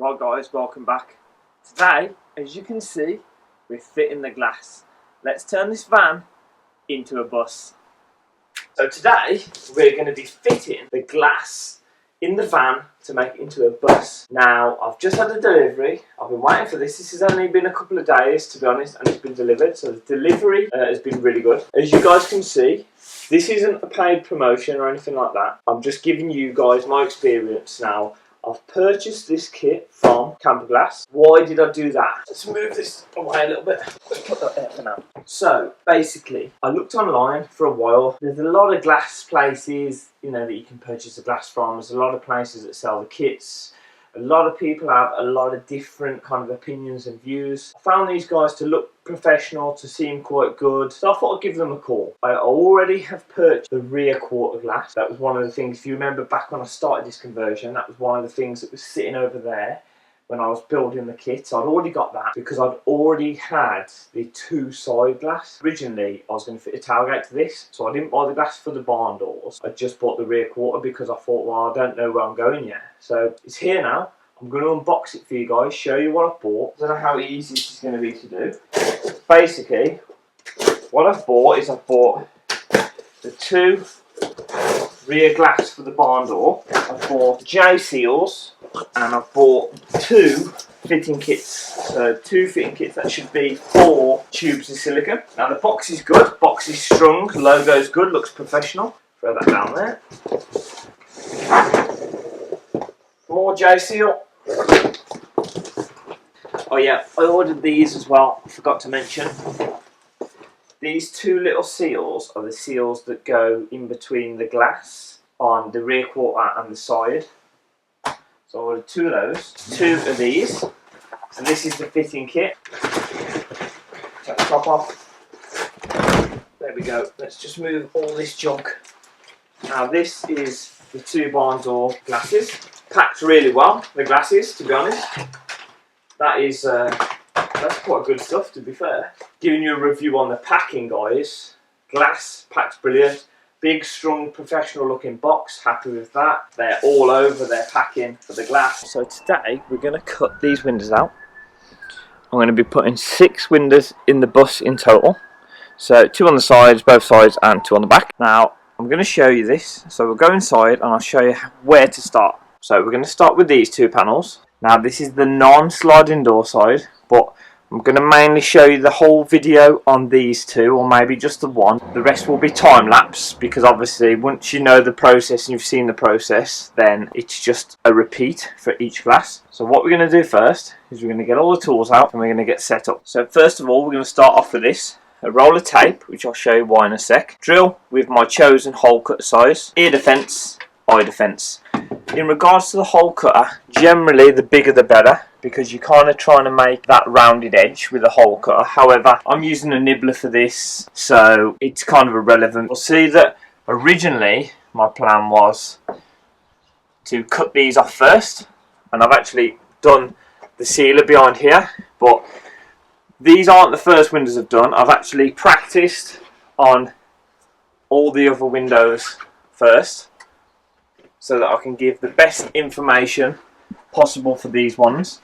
Right guys, welcome back. Today, as you can see, we're fitting the glass. Let's turn this van into a bus. So today, we're going to be fitting the glass in the van to make it into a bus. Now, I've just had a delivery. I've been waiting for this. This has only been a couple of days, to be honest, and it's been delivered. So the delivery has been really good. As you guys can see, this isn't a paid promotion or anything like that. I'm just giving you guys my experience now. I've purchased this kit from CAMPER Glass. Why did I do that? Let's move this away a little bit. Let's put that there for now. So, basically, I looked online for a while. There's a lot of glass places, you know, that you can purchase the glass from. There's a lot of places that sell the kits. A lot of people have a lot of different kind of opinions and views. I found these guys to look professional, to seem quite good, so I thought I'd give them a call. I already have purchased the rear quarter glass. That was one of the things, if you remember back when I started this conversion, that was one of the things that was sitting over there when I was building the kit. So I'd already got that because I'd already had the two side glass. Originally I was going to fit a tailgate to this, so I didn't buy the glass for the barn doors. I just bought the rear quarter because I thought, well, I don't know where I'm going yet. So it's here now. I'm going to unbox it for you guys, show you what I've bought. I don't know how easy this is going to be to do. Basically, what I've bought is I've bought the two rear glass for the barn door. I've bought J seals and I've bought two fitting kits. So two fitting kits, that should be 4 tubes of silicone. Now the box is good, box is strong, the logo is good, looks professional. Throw that down there. More J seal. Oh yeah, I ordered these as well, I forgot to mention. These two little seals are the seals that go in between the glass on the rear quarter and the side. So I ordered 2 of those, 2 of these. So this is the fitting kit. Take the top off. There we go. Let's just move all this junk. Now this is the 2 barn door glasses. Packed really well, the glasses, to be honest. That is, that's quite good stuff, to be fair. Giving you a review on the packing, guys. Glass, packed brilliant. Big, strong, professional looking box, happy with that. They're all over their packing for the glass. So today, we're going to cut these windows out. I'm going to be putting 6 windows in the bus in total. So 2 on the sides, both sides, and 2 on the back. Now, I'm going to show you this. So we'll go inside and I'll show you where to start. So we're going to start with these 2 panels. Now this is the non-sliding door side, but I'm going to mainly show you the whole video on these 2, or maybe just the one. The rest will be time-lapse, because obviously once you know the process and you've seen the process, then it's just a repeat for each glass. So what we're going to do first is we're going to get all the tools out and we're going to get set up. So first of all, we're going to start off with this. A roll of tape, which I'll show you why in a sec. Drill with my chosen hole cutter size. Ear defence, eye defence. In regards to the hole cutter, generally the bigger the better, because you're kind of trying to make that rounded edge with a hole cutter. However, I'm using a nibbler for this, so it's kind of irrelevant. You'll see that originally my plan was to cut these off first, and I've actually done the sealer behind here, but these aren't the first windows I've done. I've actually practiced on all the other windows first, so that I can give the best information possible for these ones.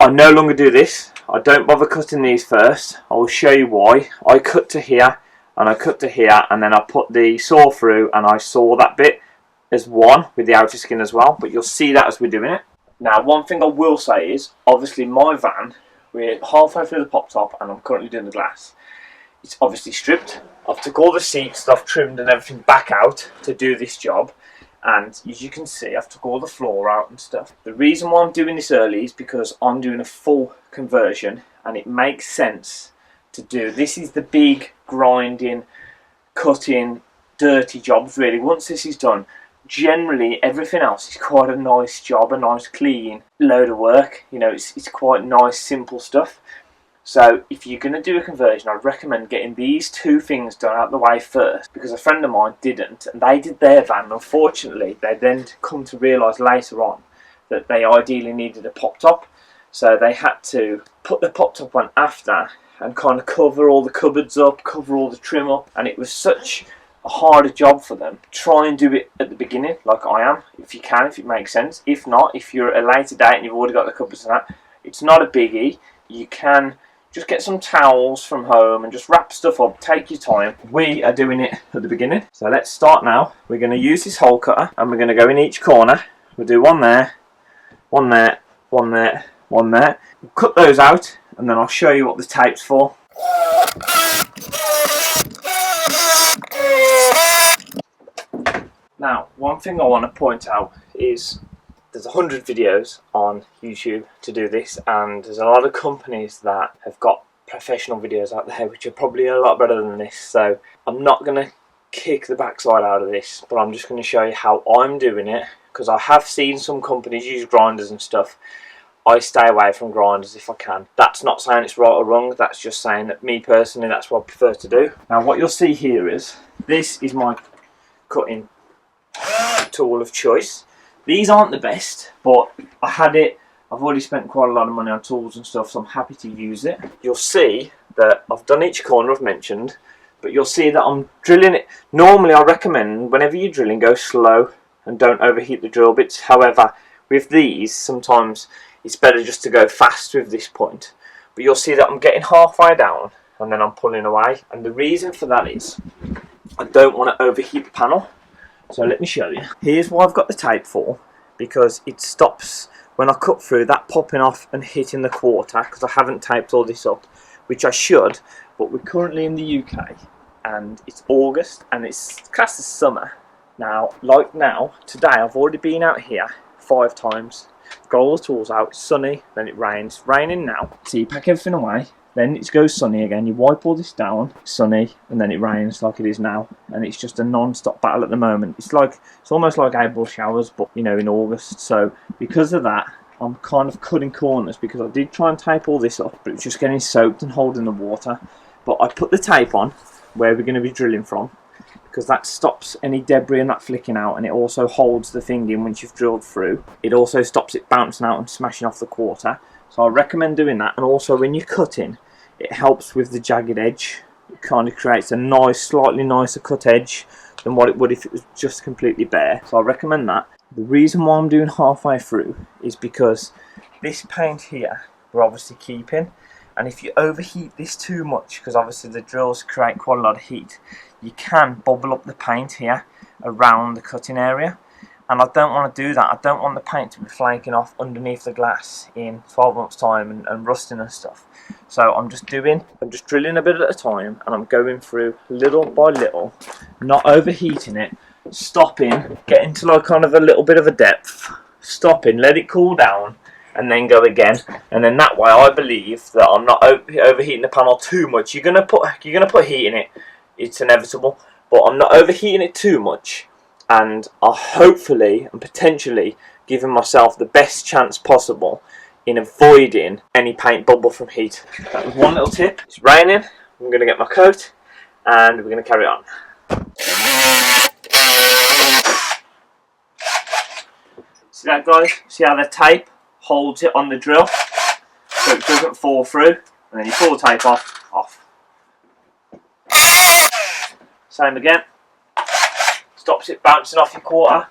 I no longer do this. I don't bother cutting these first. I will show you why. I cut to here and I cut to here, and then I put the saw through and I saw that bit as one with the outer skin as well, but you'll see that as we're doing it. Now one thing I will say is, obviously my van, we're halfway through the pop top and I'm currently doing the glass. It's obviously stripped. I've took all the seat stuff, trimmed and everything back out to do this job, and as you can see I've took all the floor out and stuff. The reason why I'm doing this early is because I'm doing a full conversion and it makes sense to do. This is the big grinding, cutting, dirty jobs really. Once this is done, generally everything else is quite a nice job, a nice clean load of work. You know, it's quite nice, simple stuff. So if you're going to do a conversion, I'd recommend getting these 2 things done out the way first, because a friend of mine didn't, and they did their van, and unfortunately they then come to realise later on that they ideally needed a pop top, so they had to put the pop top on after and kind of cover all the cupboards up, cover all the trim up, and it was such a harder job for them, try and do it at the beginning, like I am, if you can, if it makes sense. If not, if you're at a later date and you've already got the cupboards and that, it's not a biggie. You can just get some towels from home and just wrap stuff up, take your time. We are doing it at the beginning. So let's start now. We're going to use this hole cutter and we're going to go in each corner. We'll do one there, one there, one there, one there. We'll cut those out and then I'll show you what the tape's for. Now, one thing I want to point out is there's 100 videos on YouTube to do this, and there's a lot of companies that have got professional videos out there which are probably a lot better than this. So I'm not going to kick the backside out of this, but I'm just going to show you how I'm doing it, because I have seen some companies use grinders and stuff. I stay away from grinders if I can. That's not saying it's right or wrong, that's just saying that me personally, that's what I prefer to do. Now what you'll see here is, this is my cutting tool of choice. These aren't the best, but I had it. I've already spent quite a lot of money on tools and stuff, so I'm happy to use it. You'll see that I've done each corner I've mentioned, but you'll see that I'm drilling it. Normally I recommend whenever you're drilling, go slow and don't overheat the drill bits. However, with these, sometimes it's better just to go fast with this point. But you'll see that I'm getting halfway down and then I'm pulling away. And the reason for that is I don't want to overheat the panel. So let me show you. Here's what I've got the tape for, because it stops when I cut through that popping off and hitting the quarter, because I haven't taped all this up, which I should, but we're currently in the UK and it's August and it's classed as summer. Now, like now, today I've already been out here 5 times, got all the tools out, it's sunny, then it rains. It's raining now, so you pack everything away, then it goes sunny again, you wipe all this down, sunny, and then it rains like it is now, and it's just a non-stop battle at the moment. It's almost like April showers, but you know, in August. So because of that, I'm kind of cutting corners, because I did try and tape all this up, but it's just getting soaked and holding the water. But I put the tape on where we're going to be drilling from, because that stops any debris and that flicking out, and it also holds the thing in once you've drilled through. It also stops it bouncing out and smashing off the quarter. So I recommend doing that, and also when you're cutting, it helps with the jagged edge. It kind of creates a nice, slightly nicer cut edge than what it would if it was just completely bare. So I recommend that. The reason why I'm doing halfway through is because this paint here we're obviously keeping, and if you overheat this too much, because obviously the drills create quite a lot of heat, you can bubble up the paint here around the cutting area. And I don't want to do that. I don't want the paint to be flaking off underneath the glass in 12 months time and rusting and stuff. So I'm just drilling a bit at a time, and I'm going through little by little, not overheating it, stopping, getting to like kind of a little bit of a depth, stopping, let it cool down, and then go again. And then that way I believe that I'm not overheating the panel too much. You're gonna put heat in it, it's inevitable, but I'm not overheating it too much. And are hopefully and potentially giving myself the best chance possible in avoiding any paint bubble from heat. That was one little tip. It's raining, I'm going to get my coat and we're going to carry on. See that, guys? See how the tape holds it on the drill so it doesn't fall through, and then you pull the tape off. Same again. Stops it bouncing off your quarter.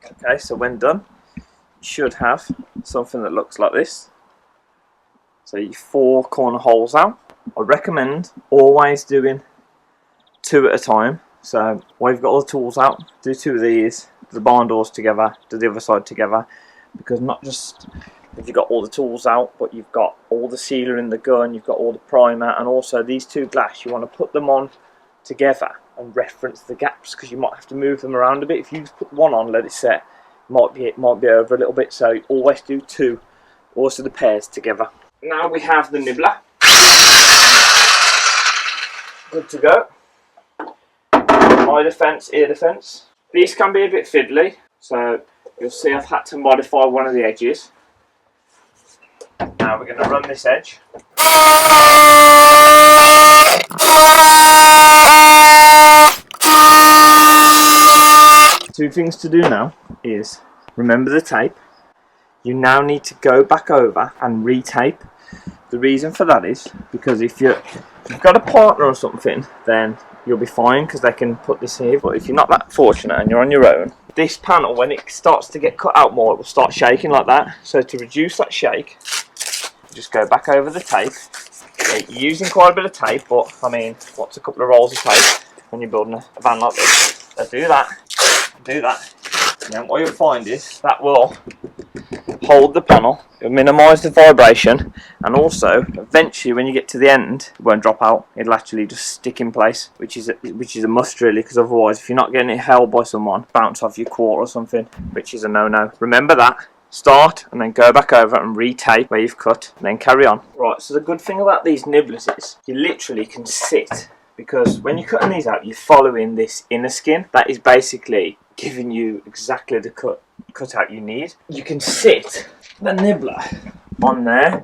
Okay, so when done, you should have something that looks like this. So your 4 corner holes out. I recommend always doing 2 at a time. So while you've got all the tools out, do 2 of these, do the barn doors together, do the other side together, because not just if you've got all the tools out, but you've got all the sealer in the gun, you've got all the primer, and also these 2 glass, you want to put them on together and reference the gaps, because you might have to move them around a bit. If you just put one on, let it set, it might be over a little bit, so always do 2, also the pairs together. Now we have the nibbler. Good to go. Eye defence, ear defence. These can be a bit fiddly, so you'll see I've had to modify one of the edges. Now we're going to run this edge. 2 things to do now is remember the tape. You now need to go back over and retape, The reason for that is because if you've got a partner or something, then you'll be fine because they can put this here. But if you're not that fortunate and you're on your own, this panel, when it starts to get cut out more, it will start shaking like that. So to reduce that shake, just go back over the tape. You're using quite a bit of tape, but I mean, what's a couple of rolls of tape when you're building a van like this? So do that, and then what you'll find is that will hold the panel, it'll minimise the vibration, and also eventually when you get to the end it won't drop out, it'll actually just stick in place, which is a must really, because otherwise if you're not getting it held by someone, bounce off your quart or something, which is a no-no. Remember that. Start and then go back over and re-tape where you've cut and then carry on. Right, so the good thing about these nibblers is you literally can sit, because when you're cutting these out you're following this inner skin that is basically giving you exactly the cutout you need. You can sit the nibbler on there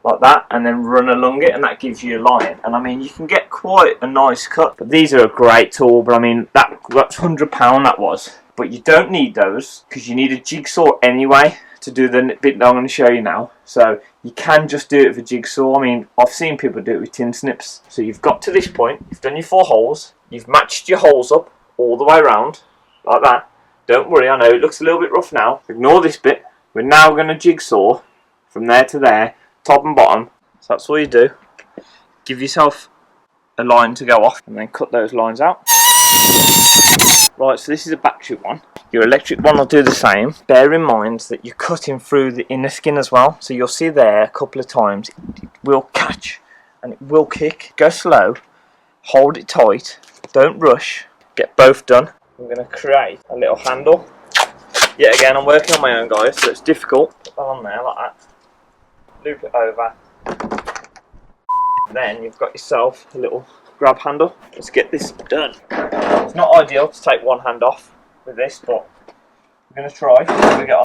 like that and then run along it, and that gives you a line, and I mean you can get quite a nice cut. But these are a great tool, but I mean that's £100 that was. But you don't need those because you need a jigsaw anyway to do the bit that I'm going to show you now. So you can just do it with a jigsaw. I mean, I've seen people do it with tin snips. So you've got to this point, you've done your 4 holes, you've matched your holes up all the way around like that. Don't worry, I know it looks a little bit rough now. Ignore this bit. We're now going to jigsaw from there to there, top and bottom. So that's all you do. Give yourself a line to go off and then cut those lines out. Right, so this is a battery one. Your electric one will do the same. Bear in mind that you're cutting through the inner skin as well. So you'll see there a couple of times it will catch and it will kick. Go slow, hold it tight, don't rush, get both done. I'm going to create a little handle. Yet again, I'm working on my own, guys, so it's difficult. Put that on there like that. Loop it over. Then you've got yourself a little grab handle. Let's get this done. It's not ideal to take one hand off with this, but we're going to try. Here we go.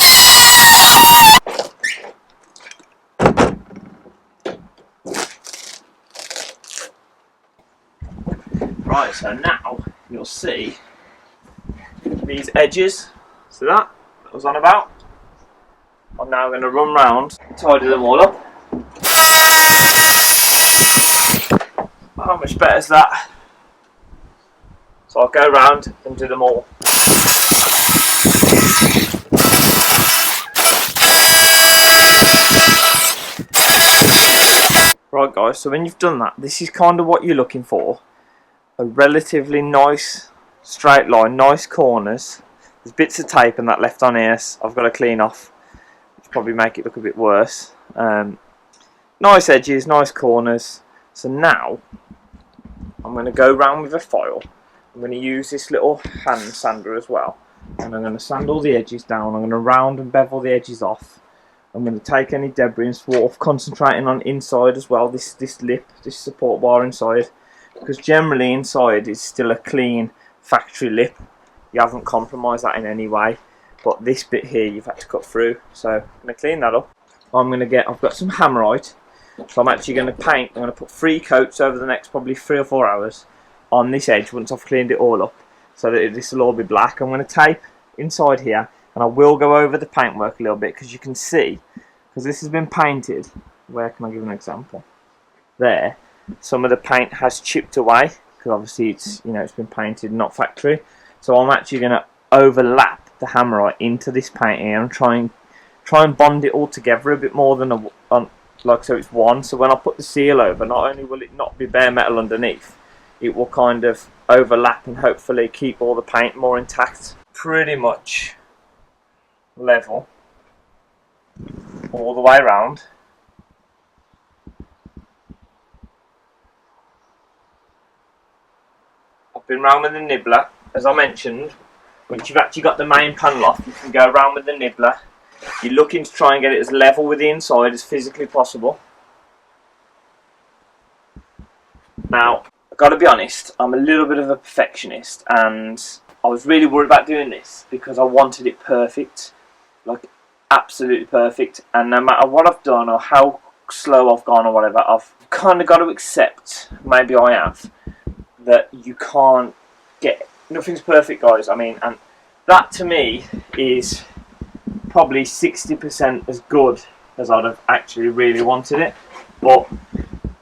Right, so now you'll see these edges. See that I was on about? I'm now going to run round, tidy them all up. How much better is that? So I'll go round and do them all. Right guys, so when you've done that, this is kind of what you're looking for. A relatively nice straight line, nice corners. There's bits of tape and that left on here I've got to clean off, which probably make it look a bit worse. Nice edges, nice corners. So now I'm going to go round with a file. I'm going to use this little hand sander as well, and I'm going to sand all the edges down. I'm going to round and bevel the edges off. I'm going to take any debris and sort of concentrating on inside as well, this lip, this support bar inside, because generally inside is still a clean factory lip. You haven't compromised that in any way, but this bit here you've had to cut through. So I'm going to clean that up. I've got some hammerite, so I'm actually going to paint. I'm going to put 3 coats over the next probably 3 or 4 hours on this edge once I've cleaned it all up, so that this will all be black. I'm going to tape inside here, and I will go over the paintwork a little bit, because you can see, because this has been painted. Where can I give an example? There, some of the paint has chipped away, because obviously it's it's been painted, not factory. So I'm actually going to overlap the hammerite into this paint here and try and bond it all together a bit more than like so it's one. So when I put the seal over, not only will it not be bare metal underneath, it will kind of overlap and hopefully keep all the paint more intact. Pretty much level all the way around. I've been round with the nibbler, as I mentioned. Once you've actually got the main panel off, you can go around with the nibbler. You're looking to try and get it as level with the inside as physically possible. Now, I've got to be honest, I'm a little bit of a perfectionist, and I was really worried about doing this because I wanted it perfect, like absolutely perfect. And no matter what I've done or how slow I've gone or whatever, I've kind of got to accept, maybe I have, that you can't get, nothing's perfect, guys. I mean, and that to me is probably 60% as good as I'd have actually really wanted it. But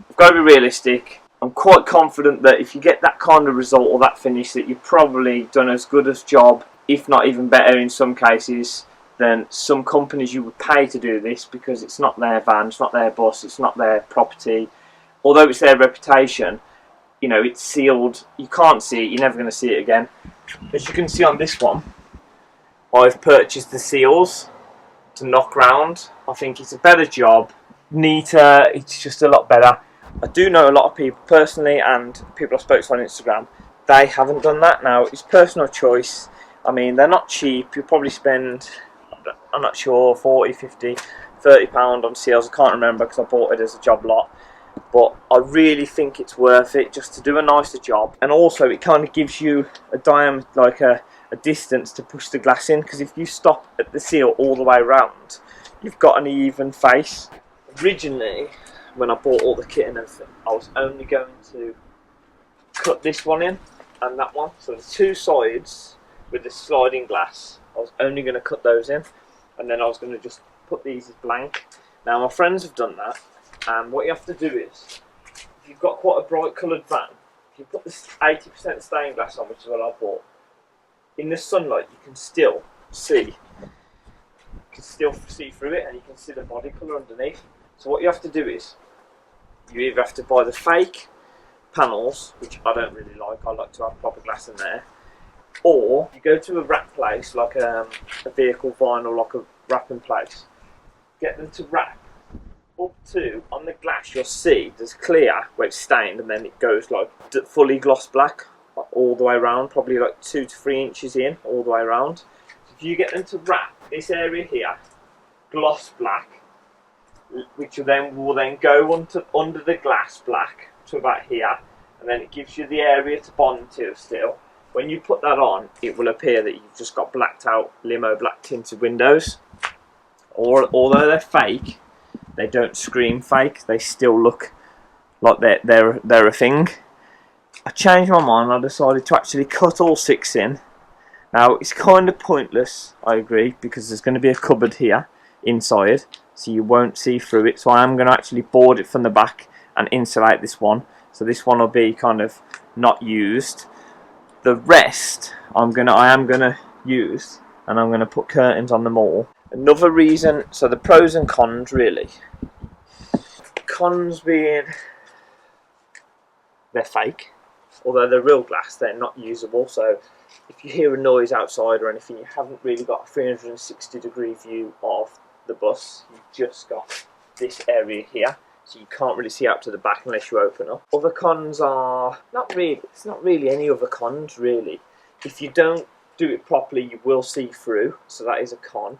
I've got to be realistic. I'm quite confident that if you get that kind of result or that finish, that you've probably done as good a job, if not even better in some cases, than some companies you would pay to do this, because it's not their van, it's not their bus, it's not their property. Although it's their reputation, you know, it's sealed. You can't see it, you're never going to see it again. As you can see on this one, I've purchased the seals to knock round. I think it's a better job, neater, it's just a lot better. I do know a lot of people personally, and people I spoke to on Instagram, they haven't done that. Now, it's personal choice. I mean, they're not cheap. You'll probably spend, I'm not sure, 40, 50, 30 pound on seals. I can't remember because I bought it as a job lot. But I really think it's worth it just to do a nicer job. And also, it kind of gives you a diameter, like a distance to push the glass in, because if you stop at the seal all the way around, you've got an even face. Originally, when I bought all the kit and everything, I was only going to cut this one in and that one. So the two sides with the sliding glass, I was only going to cut those in, and then I was going to just put these as blank. Now my friends have done that, and what you have to do is, if you've got quite a bright coloured van, if you put this 80% stained glass on, which is what I bought, in the sunlight you can still see. You can still see through it, and you can see the body colour underneath. So what you have to do is, you either have to buy the fake panels, which I don't really like, I like to have proper glass in there, or you go to a wrap place, like a vehicle vinyl, like a wrapping place, get them to wrap up to, on the glass you'll see there's clear where it's stained, and then it goes like fully gloss black all the way around, probably like 2 to 3 inches in all the way around. So if you get them to wrap this area here gloss black, which will then go under the glass black to about here, and then it gives you the area to bond to still. When you put that on, it will appear that you've just got blacked out limo black tinted windows. Or although they're fake, they don't scream fake. They still look like they're a thing. I changed my mind. I decided to actually cut all 6 in. Now it's kind of pointless, I agree, because there's going to be a cupboard here inside, so you won't see through it. So I am going to actually board it from the back and insulate this one. So this one will be kind of not used. The rest I am gonna use, and I'm gonna put curtains on them all. Another reason, so the pros and cons really. Cons being they're fake, although they're real glass, they're not usable. So if you hear a noise outside or anything, you haven't really got a 360-degree view of the bus. You've just got this area here, so you can't really see out to the back unless you open up. Other cons are it's not really any other cons really. If you don't do it properly, you will see through, so that is a con.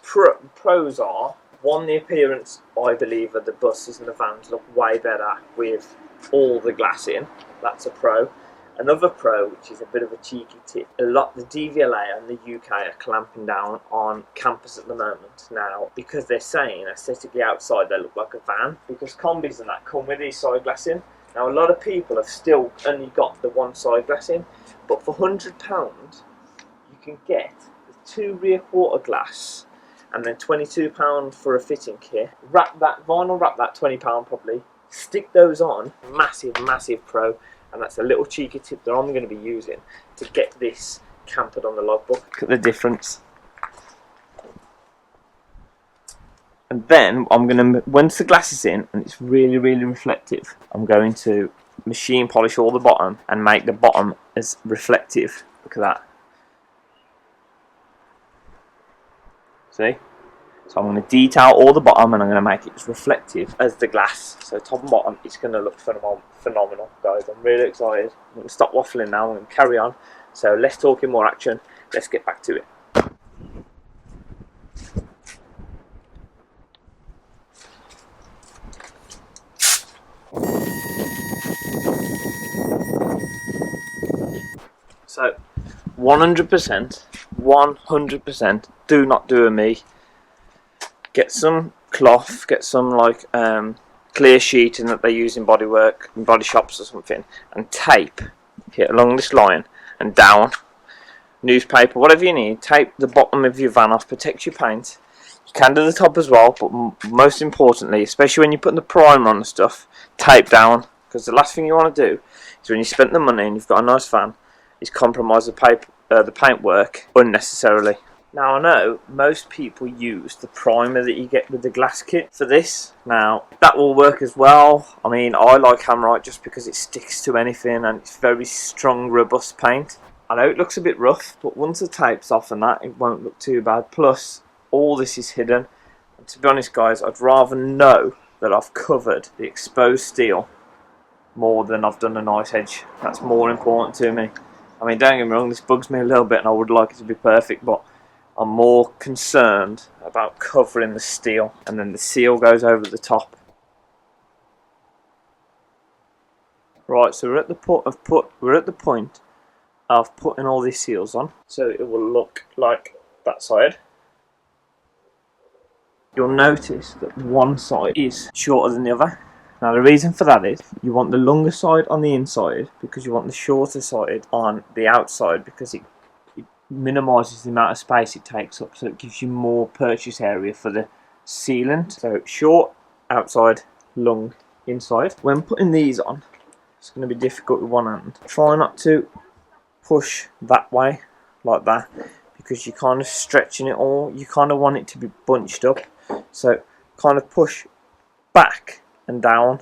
Pros are, one, the appearance, I believe, of the buses and the vans look way better with all the glass in. That's a pro. Another pro, which is a bit of a cheeky tip, the DVLA and the UK are clamping down on campers at the moment now, because they're saying aesthetically outside they look like a van, because combis and that come with these side glass in. Now a lot of people have still only got the one side glass in, but for £100 you can get the 2 rear quarter glass and then £22 for a fitting kit. Vinyl wrap that £20 probably, stick those on, massive pro. And that's a little cheeky tip that I'm going to be using to get this campered on the logbook. Look at the difference. And then I'm going to, once the glass is in and it's really reflective, I'm going to machine polish all the bottom and make the bottom as reflective. Look at that. See? So I'm going to detail all the bottom, and I'm going to make it as reflective as the glass. So top and bottom, it's going to look phenomenal, guys. I'm really excited. I'm going to stop waffling now. I'm going to carry on. So less talking, more action. Let's get back to it. So 100%, do not do a me. Get some cloth, get some like clear sheeting that they use in bodywork, in body shops or something, and tape it along this line and down. Newspaper, whatever you need, tape the bottom of your van off, protect your paint. You can do the top as well, but most importantly, especially when you're putting the primer on and stuff, tape down, because the last thing you want to do is when you spent the money and you've got a nice fan, is compromise the paintwork unnecessarily. Now I know most people use the primer that you get with the glass kit for this. Now that will work as well. I mean, I like Hammerite just because it sticks to anything and it's very strong, robust paint. I know it looks a bit rough, but once the tape's off and that, it won't look too bad. Plus, all this is hidden. And to be honest guys, I'd rather know that I've covered the exposed steel more than I've done a nice edge. That's more important to me. I mean, don't get me wrong, this bugs me a little bit and I would like it to be perfect, but I'm more concerned about covering the steel, and then the seal goes over the top. Right, so we're at the point of putting all these seals on, so it will look like that side. You'll notice that one side is shorter than the other. Now the reason for that is you want the longer side on the inside because you want the shorter side on the outside, because it minimises the amount of space it takes up, so it gives you more purchase area for the sealant. So short outside, long inside. When putting these on, it's going to be difficult with one hand. Try not to push that way like that, because you're kind of stretching it all. You kind of want it to be bunched up, so kind of push back and down.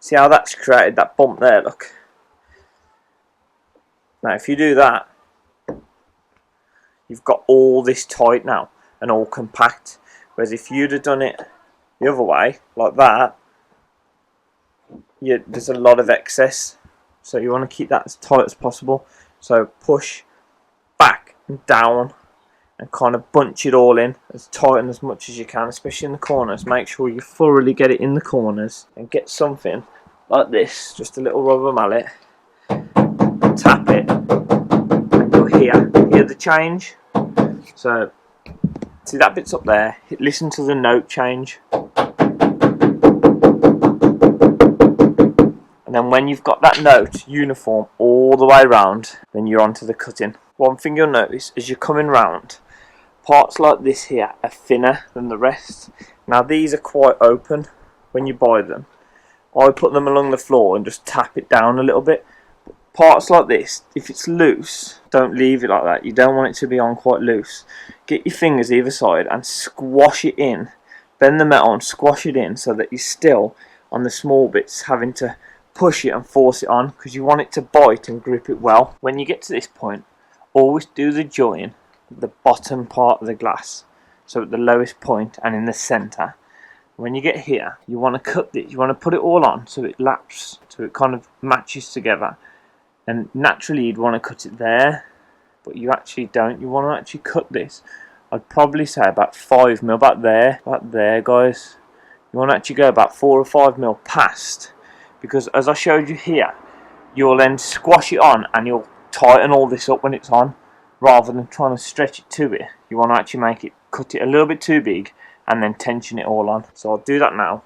See how that's created that bump there, look. Now if you do that, you've got all this tight now and all compact, whereas if you'd have done it the other way like that, there's a lot of excess, so you want to keep that as tight as possible. So push back and down and kind of bunch it all in as tight and as much as you can, especially in the corners. Make sure you thoroughly get it in the corners and get something like this, just a little rubber mallet, tap it and you'll hear the change. So see that bit's up there, listen to the note change, and then when you've got that note uniform all the way around, then you're onto the cutting. One thing you'll notice as you're coming round, parts like this here are thinner than the rest. Now these are quite open when you buy them. I put them along the floor and just tap it down a little bit. Parts like this, if it's loose, don't leave it like that. You don't want it to be on quite loose. Get your fingers either side and squash it in. Bend the metal and squash it in so that you're still on the small bits having to push it and force it on, because you want it to bite and grip it well. When you get to this point, always do the join at the bottom part of the glass, so at the lowest point and in the centre. When you get here, you want to cut this, you want to put it all on so it laps, so it kind of matches together. And naturally you'd want to cut it there, but you actually don't. You want to actually cut this, I'd probably say about 5 mil, about there guys. You want to actually go about 4 or 5 mil past, because as I showed you here, you'll then squash it on and you'll tighten all this up when it's on, rather than trying to stretch it to it. You want to actually cut it a little bit too big and then tension it all on. So I'll do that now,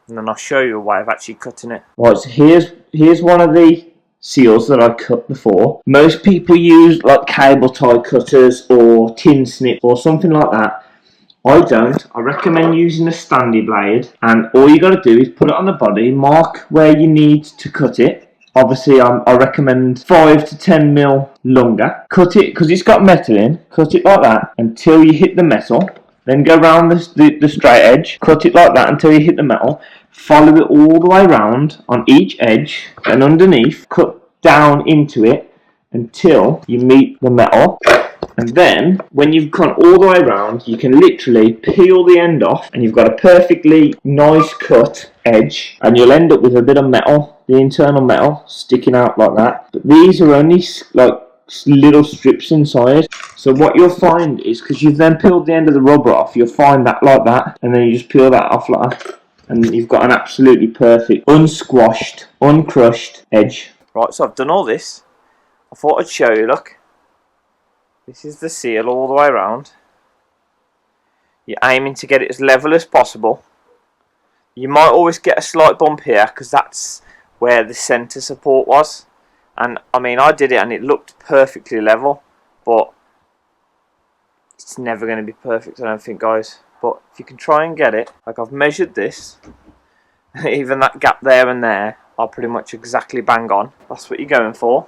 and then I'll show you a way of actually cutting it. Right, so here's one of the seals that I cut before. Most people use like cable tie cutters or tin snip or something like that. I don't. I recommend using a standy blade, and all you got to do is put it on the body, mark where you need to cut it. Obviously I recommend 5 to 10 mil longer. Cut it, because it's got metal in, cut it like that until you hit the metal. Then go around the straight edge, cut it like that until you hit the metal. Follow it all the way around on each edge and underneath. Cut down into it until you meet the metal. And then, when you've gone all the way around, you can literally peel the end off and you've got a perfectly nice cut edge. And you'll end up with a bit of metal, the internal metal, sticking out like that. But these are only like little strips inside. So what you'll find is, because you've then peeled the end of the rubber off, you'll find that like that, and then you just peel that off like that, and you've got an absolutely perfect unsquashed, uncrushed edge. Right, so I've done all this. I thought I'd show you, look. This is the seal all the way around. You're aiming to get it as level as possible. You might always get a slight bump here, because that's where the centre support was. And I mean, I did it and it looked perfectly level, but it's never going to be perfect, I don't think, guys. but if you can try and get it, like I've measured this, even that gap there and there are pretty much exactly bang on. That's what you're going for.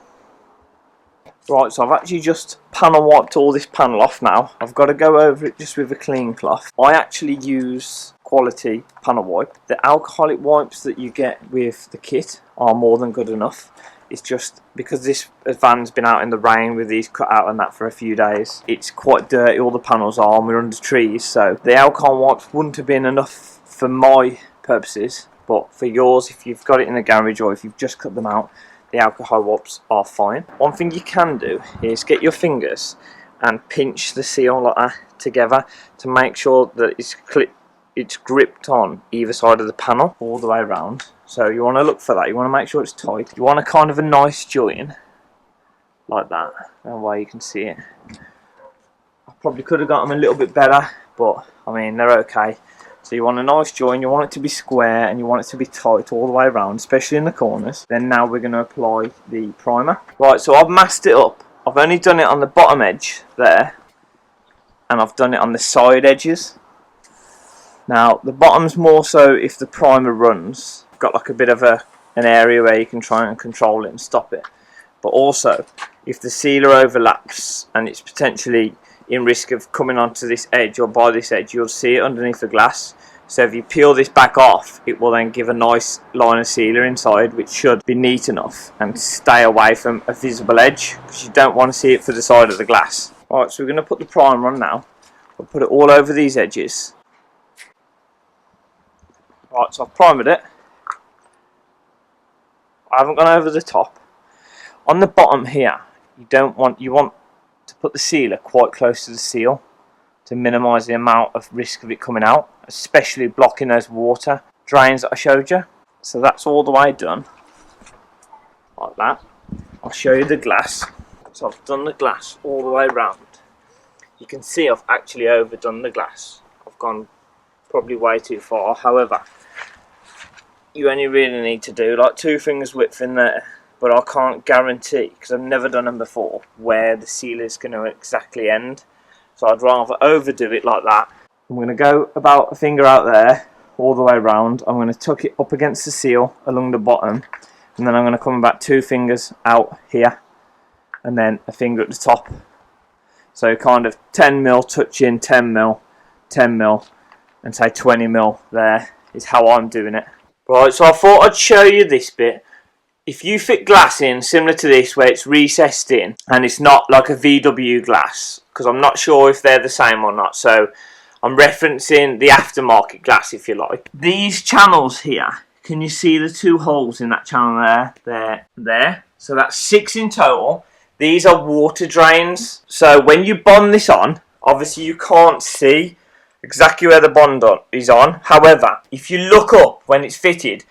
Right, so I've actually just panel wiped all this panel off now. I've got to go over it just with a clean cloth. I actually use quality panel wipe. The alcoholic wipes that you get with the kit are more than good enough. It's just because this van's been out in the rain with these cut out and that for a few days, it's quite dirty, all the panels are, and we're under trees, so the alcohol wipes wouldn't have been enough for my purposes, but for yours, if you've got it in the garage or if you've just cut them out, the alcohol wipes are fine. One thing you can do is get your fingers and pinch the seal like that together to make sure that it's gripped on either side of the panel all the way around. So you want to look for that. You want to make sure it's tight. You want a kind of a nice join like that. That way you can see it. I probably could have got them a little bit better, but I mean they're okay. So you want a nice join, you want it to be square and you want it to be tight all the way around, especially in the corners. Then now we're going to apply the primer. Right, so I've masked it up. I've only done it on the bottom edge there, and I've done it on the side edges. Now the bottom's more so if the primer runs. You've got like a bit of an area where you can try and control it and stop it. But also, if the sealer overlaps and it's potentially in risk of coming onto this edge or by this edge, you'll see it underneath the glass. So if you peel this back off, it will then give a nice line of sealer inside, which should be neat enough and stay away from a visible edge, because you don't want to see it for the side of the glass. Alright, so we're going to put the primer on now. We'll put it all over these edges. Right, so I've primed it. I haven't gone over the top. On the bottom here, you want to put the sealer quite close to the seal to minimise the amount of risk of it coming out, especially blocking those water drains that I showed you. So that's all the way done, like that. I'll show you the glass. So I've done the glass all the way around. You can see I've actually overdone the glass. I've gone probably way too far. However, you only really need to do like 2 fingers width in there, but I can't guarantee, because I've never done them before, where the seal is going to exactly end. So I'd rather overdo it like that. I'm going to go about a finger out there all the way around. I'm going to tuck it up against the seal along the bottom, and then I'm going to come about 2 fingers out here and then a finger at the top. So kind of 10mm touching 10mm, 10mm, and say 20mm there is how I'm doing it. Right, so I thought I'd show you this bit. If you fit glass in similar to this where it's recessed in and it's not like a VW glass, because I'm not sure if they're the same or not, so I'm referencing the aftermarket glass if you like. These channels here, can you see the 2 holes in that channel there? So that's 6 in total. These are water drains. So when you bond this on, obviously you can't see exactly where the bond is on. However, if you look up when it's fitted,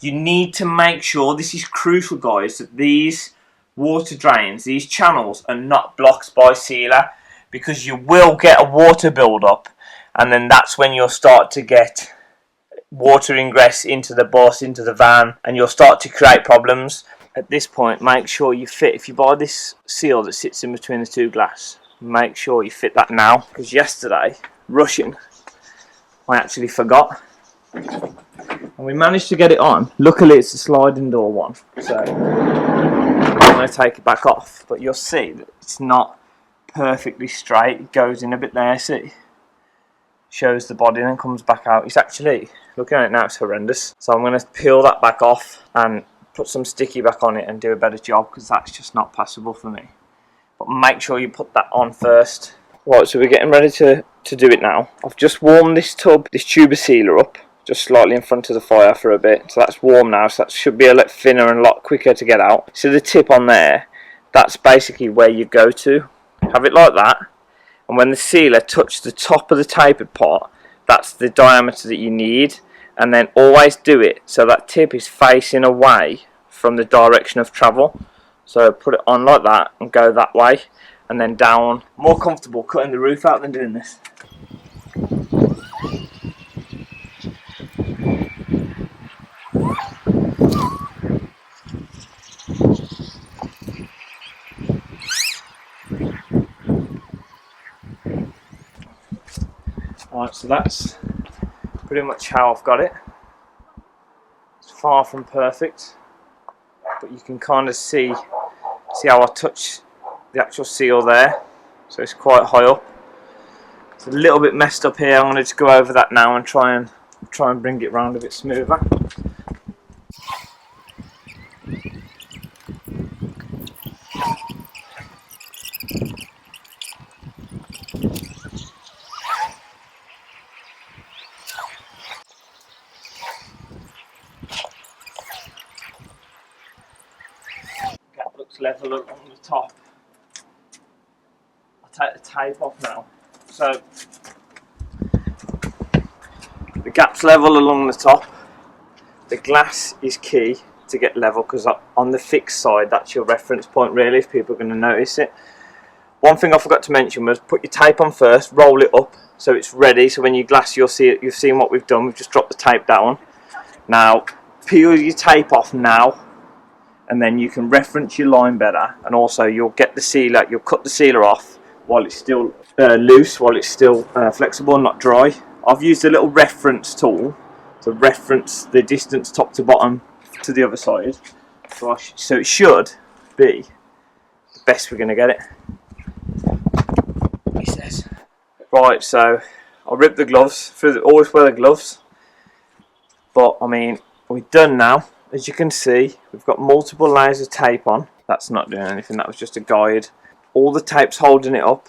you need to make sure, this is crucial guys, that these water drains, these channels are not blocked by sealer, because you will get a water build up and then that's when you'll start to get water ingress into the bus, into the van, and you'll start to create problems. At this point, make sure you fit, if you buy this seal that sits in between the 2 glass, make sure you fit that now, because yesterday, rushing, I actually forgot. And we managed to get it on. Luckily it's a sliding door one, so I'm going to take it back off, but you'll see that it's not perfectly straight. It goes in a bit there, see, shows the body and then comes back out. It's actually, looking at it now, it's horrendous. So I'm going to peel that back off and put some sticky back on it and do a better job, because that's just not passable for me. But make sure you put that on first. Right, so we're getting ready to do it now. I've just warmed this tube of sealer up just slightly in front of the fire for a bit, so that's warm now, so that should be a lot thinner and a lot quicker to get out. So the tip on there, that's basically where you go to. Have it like that, and when the sealer touches the top of the tapered part, that's the diameter that you need, and then always do it so that tip is facing away from the direction of travel. So put it on like that and go that way and then down. More comfortable cutting the roof out than doing this. Alright, so that's pretty much how I've got it. It's far from perfect, but you can kind of see how I touch the actual seal there. So it's quite high up. It's a little bit messed up here. I'm going to just go over that now and try and bring it round a bit smoother. Gap looks level along the top. I'll take the tape off now. So the gap's level along the top. The glass is key to get level, because on the fixed side, that's your reference point really, if people are going to notice it. One thing I forgot to mention was put your tape on first, roll it up so it's ready, so when you glass you'll see it. You've seen what we've done, we've just dropped the tape down. Now peel your tape off now, and then you can reference your line better, and also you'll get the sealer, you'll cut the sealer off while it's still loose, while it's still flexible and not dry. I've used a little reference tool to reference the distance top to bottom to the other side, so it should be the best we're going to get it. He says. Right, so I'll rip the gloves, always wear the gloves, but I mean we're done now. As you can see, we've got multiple layers of tape on. That's not doing anything, that was just a guide. All the tape's holding it up.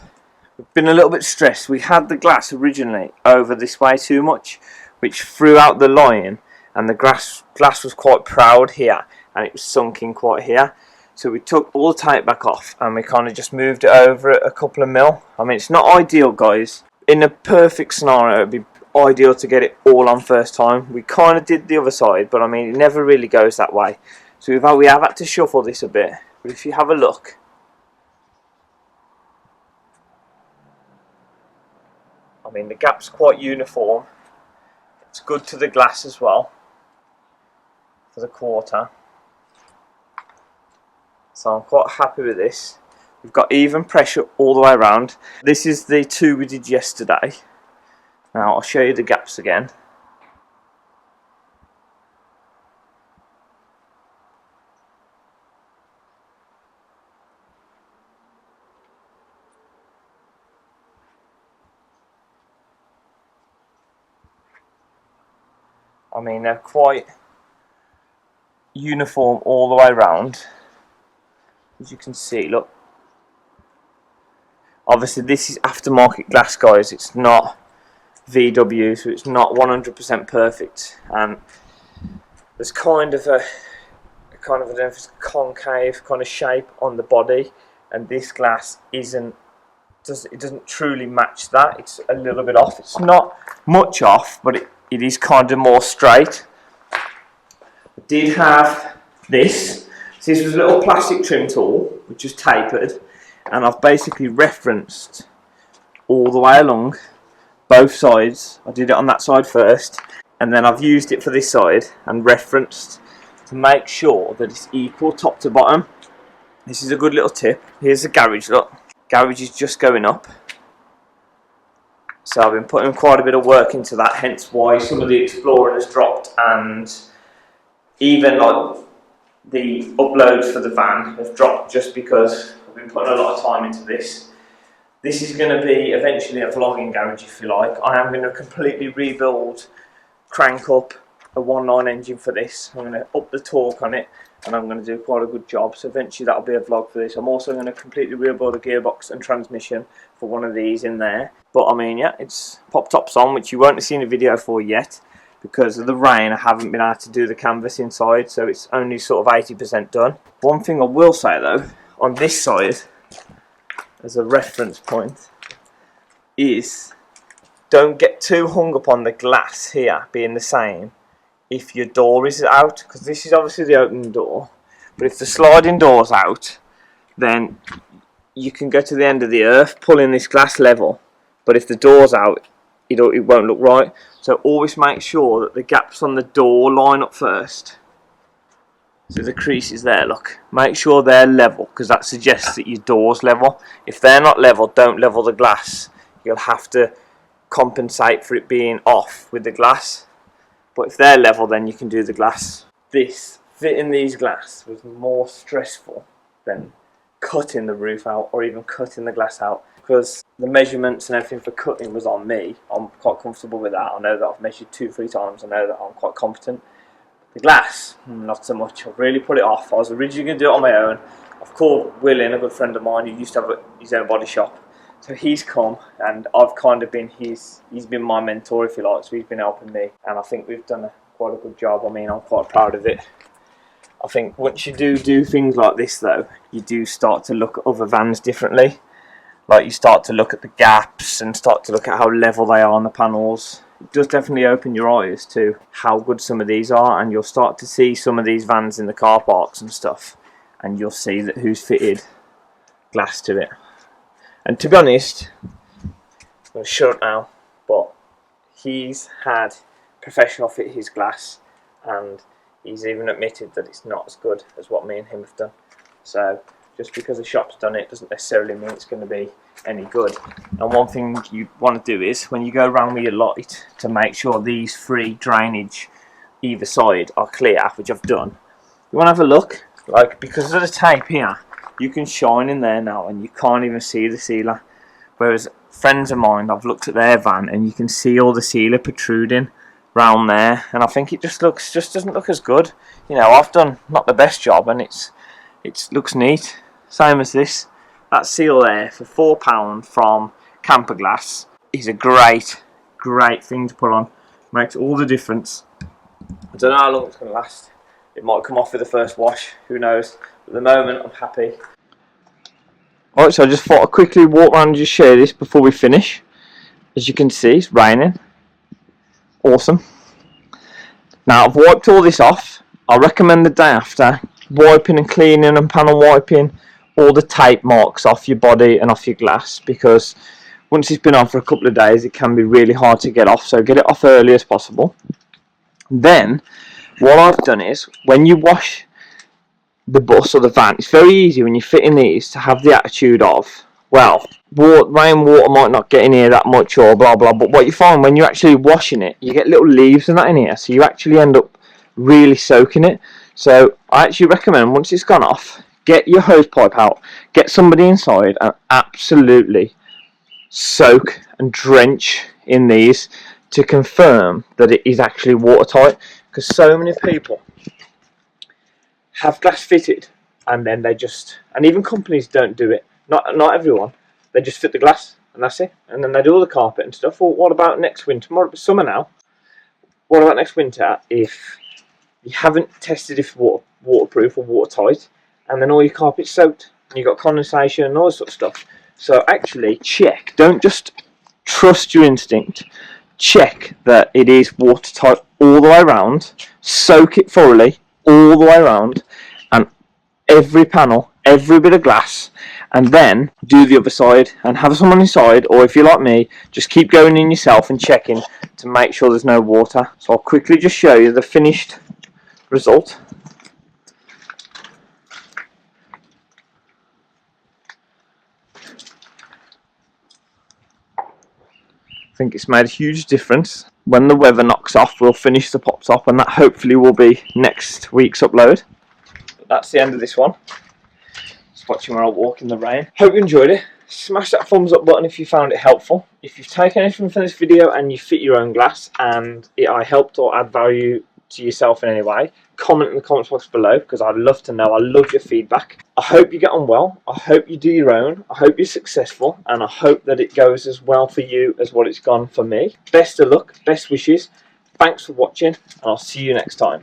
We've been a little bit stressed. We had the glass originally over this way too much, which threw out the line, and the glass was quite proud here, and it was sunk in quite here. So we took all the tape back off and we kind of just moved it over a couple of mil. I mean, it's not ideal, guys. In a perfect scenario, it would be ideal to get it all on first time. We kind of did the other side, but I mean, it never really goes that way. So we have had to shuffle this a bit. But if you have a look, I mean, the gap's quite uniform. It's good to the glass as well, for the quarter. So I'm quite happy with this. We've got even pressure all the way around. This is the two we did yesterday. Now I'll show you the gaps again. I mean, they're quite uniform all the way around. As you can see, look. Obviously this is aftermarket glass, guys. It's not VW, so it's not 100% perfect. And there's kind of a concave kind of shape on the body, and this glass doesn't truly match that. It's a little bit off. It's not much off, but it is kind of more straight. I did have this. So this was a little plastic trim tool, which is tapered, and I've basically referenced all the way along both sides. I did it on that side first, and then I've used it for this side and referenced to make sure that it's equal top to bottom. This is a good little tip. Here's the garage, look. Garage is just going up. So I've been putting quite a bit of work into that, hence why some of the Explorer has dropped, and even like the uploads for the van have dropped just because I've been putting a lot of time into this. This is going to be eventually a vlogging garage, if you like. I am going to completely rebuild, crank up a 1.9 engine for this. I'm going to up the torque on it, and I'm going to do quite a good job. So eventually that'll be a vlog for this. I'm also going to completely rebuild a gearbox and transmission for one of these in there. But I mean, yeah, it's pop tops on, which you won't have seen a video for yet. Because of the rain, I haven't been able to do the canvas inside, so it's only sort of 80% done. One thing I will say though, on this side, as a reference point, is don't get too hung up on the glass here being the same if your door is out, because this is obviously the opening door, but if the sliding door's out, then you can go to the end of the earth pulling this glass level, but if the door's out, it won't look right. So always make sure that the gaps on the door line up first. So the creases there, look. Make sure they're level, because that suggests that your door's level. If they're not level, don't level the glass. You'll have to compensate for it being off with the glass. But if they're level, then you can do the glass. Fitting these glass was more stressful than cutting the roof out or even cutting the glass out, because the measurements and everything for cutting was on me. I'm quite comfortable with that. I know that I've measured 2-3 times. I know that I'm quite competent. The glass, not so much. I've really put it off. I was originally going to do it on my own. I've called Will in, a good friend of mine who used to have his own body shop. So he's come, and I've kind of been he's been my mentor, if you like. So he's been helping me, and I think we've done quite a good job. I mean, I'm quite proud of it. I think once you do things like this, though, you do start to look at other vans differently. Like, you start to look at the gaps and start to look at how level they are on the panels. It does definitely open your eyes to how good some of these are, and you'll start to see some of these vans in the car parks and stuff, and you'll see that who's fitted glass to it. And to be honest, I'm going to shut up now, but he's had professional fit his glass, and he's even admitted that it's not as good as what me and him have done. So just because a shop's done it doesn't necessarily mean it's going to be any good. And one thing you want to do is, when you go around with your light, to make sure these free drainage either side are clear, which I've done. You want to have a look, like, because of the tape here, you can shine in there now and you can't even see the sealer. Whereas friends of mine, I've looked at their van and you can see all the sealer protruding round there, and I think it just doesn't look as good. You know, I've done not the best job, and it looks neat. Same as this. That seal there for £4 from Camper Glass is a great thing to put on. Makes all the difference. I don't know how long it's going to last. It might come off with the first wash, who knows. But at the moment, I'm happy. Alright, so I just thought I'd quickly walk around and just share this before we finish. As you can see, it's raining. Awesome. Now, I've wiped all this off. I recommend the day after wiping and cleaning and panel wiping all the tape marks off your body and off your glass, because once it's been on for a couple of days, it can be really hard to get off. So get it off early as possible. Then what I've done is, when you wash the bus or the van, it's very easy when you fit in these to have the attitude of, well, rainwater might not get in here that much or blah blah, but what you find when you're actually washing it, you get little leaves and that in here, so you actually end up really soaking it. So I actually recommend, once it's gone off, get your hose pipe out, get somebody inside and absolutely soak and drench in these to confirm that it is actually watertight, because so many people have glass fitted and then and even companies don't do it, not everyone, they just fit the glass and that's it, and then they do all the carpet and stuff. Well, what about next winter? Summer now, what about next winter if you haven't tested if waterproof or watertight, and then all your carpet's soaked and you've got condensation and all this sort of stuff? So actually check, don't just trust your instinct, check that it is watertight all the way around, soak it thoroughly all the way around, and every panel, every bit of glass, and then do the other side and have someone inside, or if you're like me, just keep going in yourself and checking to make sure there's no water. So I'll quickly just show you the finished result. I think it's made a huge difference. When the weather knocks off, we'll finish the pop top, and that hopefully will be next week's upload. But that's the end of this one. Just watching where I walk in the rain. Hope you enjoyed it. Smash that thumbs up button if you found it helpful. If you've taken anything from this video and you fit your own glass and I helped or add value to yourself in any way, comment in the comments box below, because I'd love to know. I love your feedback. I hope you get on well. I hope you do your own. I hope you're successful, and I hope that it goes as well for you as what it's gone for me. Best of luck, best wishes. Thanks for watching, and I'll see you next time.